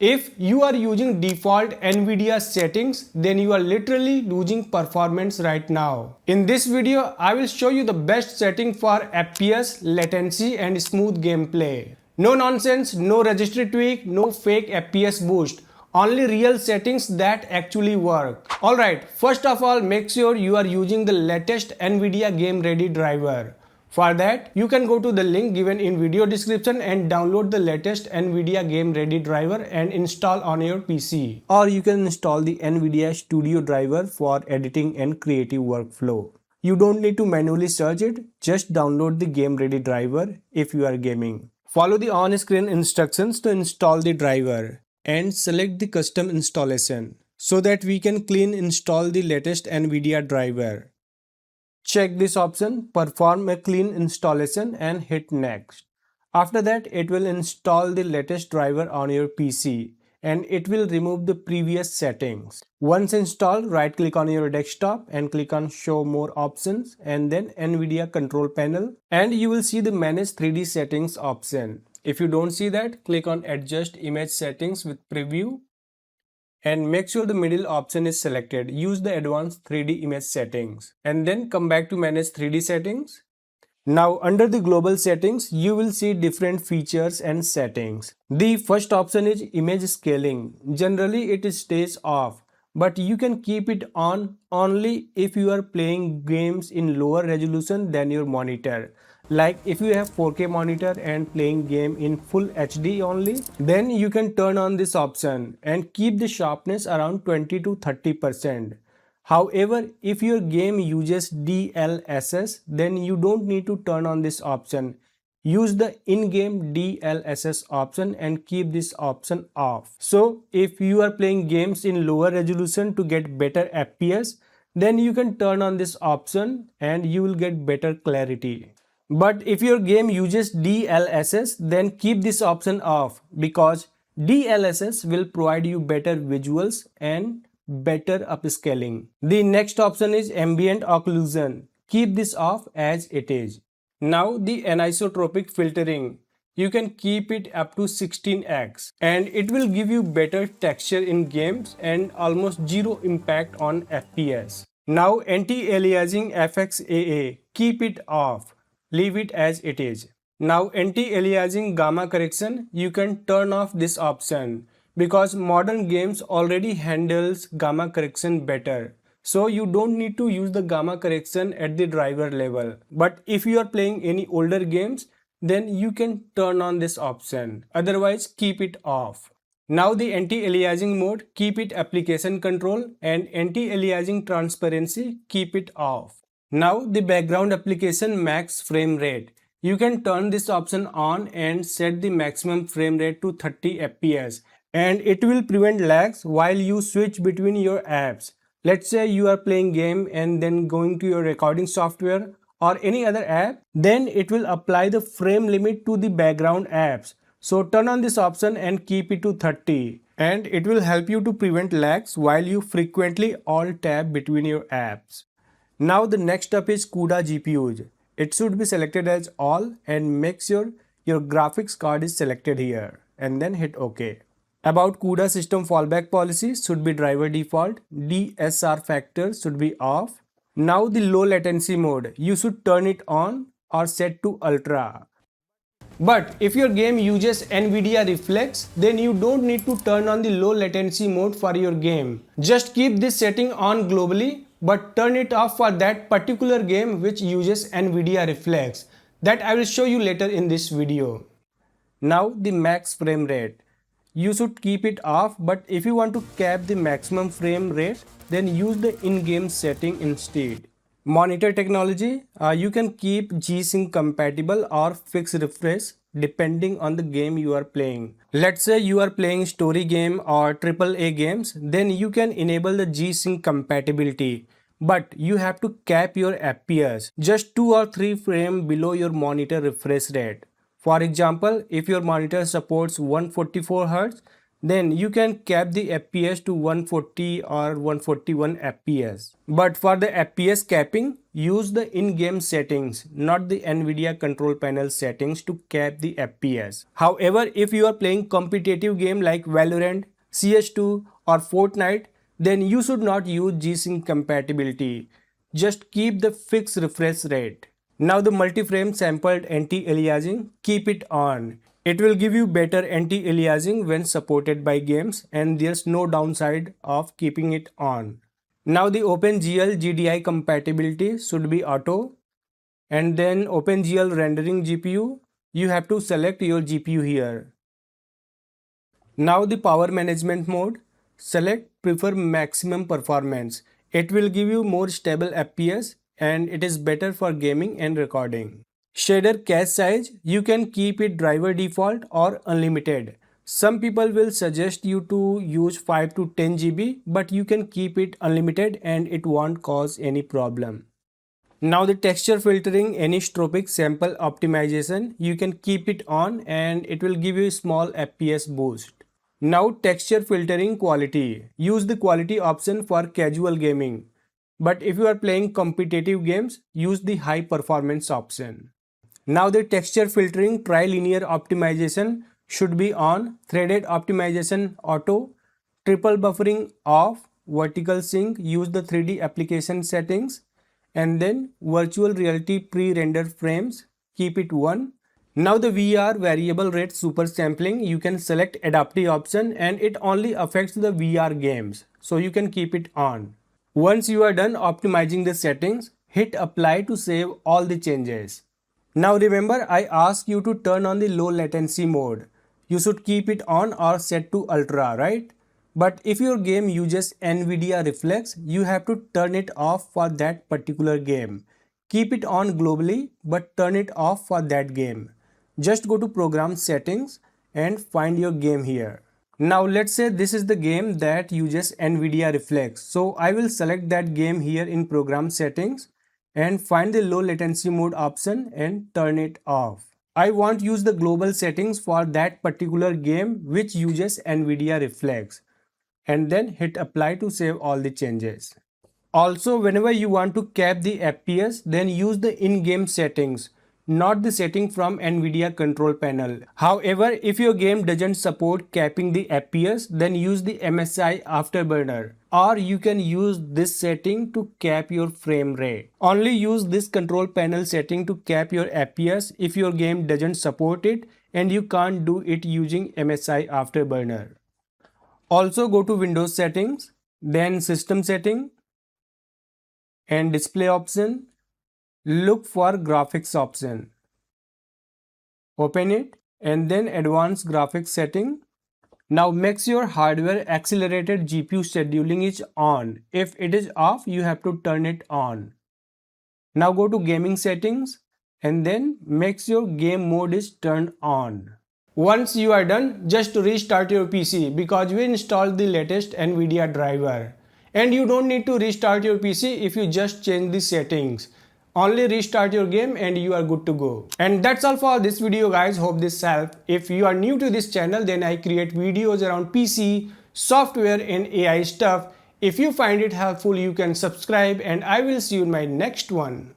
If you are using default Nvidia settings, then you are literally losing performance right now. In this video, I will show you the best setting for FPS, latency and smooth gameplay. No nonsense, no registry tweak, no fake FPS boost. Only real settings that actually work. Alright, first of all, make sure you are using the latest Nvidia Game Ready driver. For that, you can go to the link given in video description and download the latest Nvidia Game Ready driver and install on your PC. Or you can install the Nvidia Studio driver for editing and creative workflow. You don't need to manually search it, just download the Game Ready driver if you are gaming. Follow the on-screen instructions to install the driver and select the custom installation so that we can clean install the latest Nvidia driver. Check this option, perform a clean installation and hit next. After that, it will install the latest driver on your PC and it will remove the previous settings. Once installed, right click on your desktop and click on show more options and then Nvidia control panel and you will see the manage 3D settings option. If you don't see that, click on adjust image settings with preview and make sure the middle option is selected. Use the advanced 3D image settings and then come back to manage 3D settings. Now under the global settings, you will see different features and settings. The first option is image scaling. Generally it stays off, but you can keep it on only if you are playing games in lower resolution than your monitor. Like if you have 4K monitor and playing game in full HD only, then you can turn on this option and keep the sharpness around 20 to 30%. However, if your game uses DLSS, then you don't need to turn on this option. Use the in-game DLSS option and keep this option off. So, if you are playing games in lower resolution to get better FPS, then you can turn on this option and you will get better clarity. But if your game uses DLSS, then keep this option off because DLSS will provide you better visuals and better upscaling. The next option is Ambient Occlusion. Keep this off as it is. Now the Anisotropic Filtering. You can keep it up to 16x and it will give you better texture in games and almost zero impact on FPS. Now Anti-aliasing FXAA. Keep it off. Leave it as it is. Now anti-aliasing gamma correction, you can turn off this option because modern games already handles gamma correction better. So you don't need to use the gamma correction at the driver level. But if you are playing any older games, then you can turn on this option. Otherwise, keep it off. Now the anti-aliasing mode, keep it application control and anti-aliasing transparency, keep it off. Now the background application max frame rate. You can turn this option on and set the maximum frame rate to 30 FPS and it will prevent lags while you switch between your apps. Let's say you are playing game and then going to your recording software or any other app, then it will apply the frame limit to the background apps. So turn on this option and keep it to 30 and it will help you to prevent lags while you frequently alt tab between your apps. Now the next up is CUDA GPUs. It should be selected as all and make sure your graphics card is selected here and then hit OK. About CUDA system fallback policy should be driver default, DSR factor should be off. Now the low latency mode, you should turn it on or set to ultra. But if your game uses Nvidia Reflex, then you don't need to turn on the low latency mode for your game. Just keep this setting on globally, but turn it off for that particular game which uses Nvidia Reflex. That I will show you later in this video. Now the max frame rate. You should keep it off, but if you want to cap the maximum frame rate, then use the in-game setting instead. Monitor technology, you can keep G-Sync compatible or fix refresh depending on the game you are playing. Let's say you are playing story game or AAA games, then you can enable the G-Sync compatibility. But you have to cap your FPS just 2 or 3 frames below your monitor refresh rate. For example, if your monitor supports 144 Hz, then you can cap the FPS to 140 or 141 FPS. But for the FPS capping, use the in-game settings, not the Nvidia control panel settings to cap the FPS. However, if you are playing competitive game like Valorant, CS2 or Fortnite, then you should not use G-Sync compatibility. Just keep the fixed refresh rate. Now the multi-frame sampled anti-aliasing, keep it on. It will give you better anti-aliasing when supported by games, and there's no downside of keeping it on. Now the OpenGL GDI compatibility should be auto, and then OpenGL rendering GPU, you have to select your GPU here. Now the power management mode, select prefer maximum performance. It will give you more stable FPS and it is better for gaming and recording. Shader cache size, you can keep it driver default or unlimited. Some people will suggest you to use 5 to 10 GB, but you can keep it unlimited and it won't cause any problem. Now the texture filtering anisotropic sample optimization, you can keep it on and it will give you a small FPS boost. Now texture filtering quality, use the quality option for casual gaming. But if you are playing competitive games, use the high performance option. Now the texture filtering trilinear optimization should be on, threaded optimization auto, triple buffering off, vertical sync, use the 3D application settings, and then virtual reality pre-rendered frames, keep it 1. Now the VR variable rate super sampling, you can select adaptive option and it only affects the VR games, so you can keep it on. Once you are done optimizing the settings, hit apply to save all the changes. Now remember, I asked you to turn on the low latency mode. You should keep it on or set to ultra, right? But if your game uses Nvidia Reflex, you have to turn it off for that particular game. Keep it on globally, but turn it off for that game. Just go to program settings and find your game here. Now let's say this is the game that uses Nvidia Reflex. So I will select that game here in program settings and find the low latency mode option and turn it off. I want to use the global settings for that particular game which uses Nvidia Reflex, and then hit apply to save all the changes. Also, whenever you want to cap the FPS, then use the in-game settings, not the setting from Nvidia control panel. However, if your game doesn't support capping the FPS, then use the MSI afterburner, or you can use this setting to cap your frame rate. Only use this control panel setting to cap your FPS if your game doesn't support it and you can't do it using MSI afterburner. Also go to Windows settings, then system setting and display option. Look for graphics option. Open it and then advanced graphics setting. Now make sure hardware accelerated GPU scheduling is on. If it is off, you have to turn it on. Now go to gaming settings and then make sure game mode is turned on. Once you are done, just restart your PC because we installed the latest Nvidia driver. And you don't need to restart your PC if you just change the settings. Only restart your game and you are good to go. And that's all for this video guys, hope this helped. If you are new to this channel, then I create videos around PC, software and AI stuff. If you find it helpful, you can subscribe and I will see you in my next one.